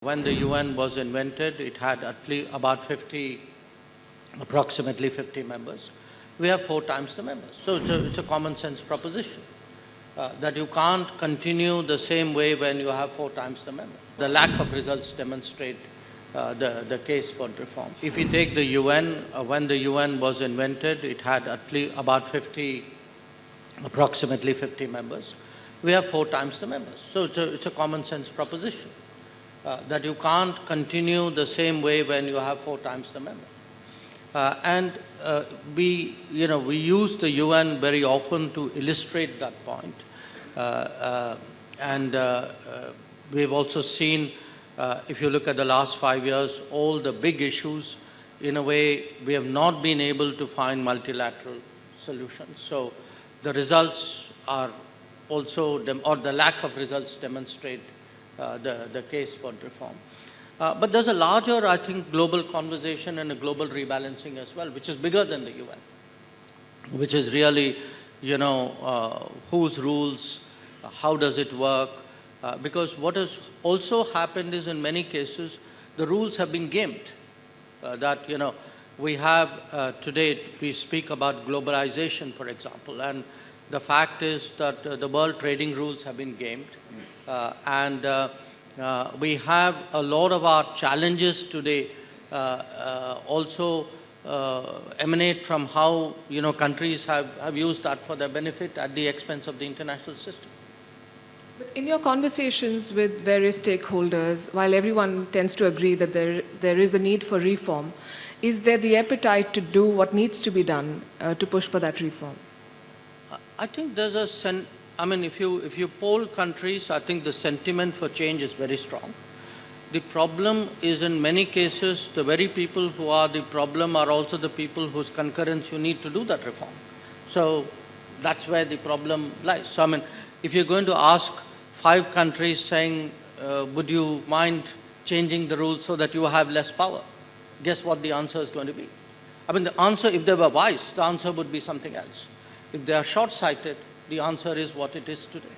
when the UN was invented, it had at least about approximately 50 members. We have 4 times the members. So it's a common sense proposition that you can't continue the same way when you have 4 times the members. The lack of results demonstrate the case for reform. If you take the UN, when the UN was invented, it had at least about approximately 50 members. We have 4 times the members. So it's a common sense proposition that you can't continue the same way when you have 4 times the members. We use the UN very often to illustrate that point. We've also seen, if you look at the last 5 years, all the big issues, in a way, we have not been able to find multilateral solutions. So the results are also, or the lack of results demonstrate the case for reform. But there's a larger, I think, global conversation and a global rebalancing as well, which is bigger than the UN, which is really, whose rules, how does it work? Because what has also happened is, in many cases, the rules have been gamed. We have today, we speak about globalization, for example, and the fact is that the world trading rules have been gamed. We have a lot of our challenges today also emanate from how countries have used that for their benefit at the expense of the international system. But in your conversations with various stakeholders, while everyone tends to agree that there is a need for reform, is there the appetite to do what needs to be done to push for that reform? I think there's if you poll countries, I think the sentiment for change is very strong. The problem is, in many cases, the very people who are the problem are also the people whose concurrence you need to do that reform. So that's where the problem lies. So if you're going to ask 5 countries saying, would you mind changing the rules so that you have less power? Guess what the answer is going to be? The answer, if they were wise, the answer would be something else. If they are short-sighted, the answer is what it is today.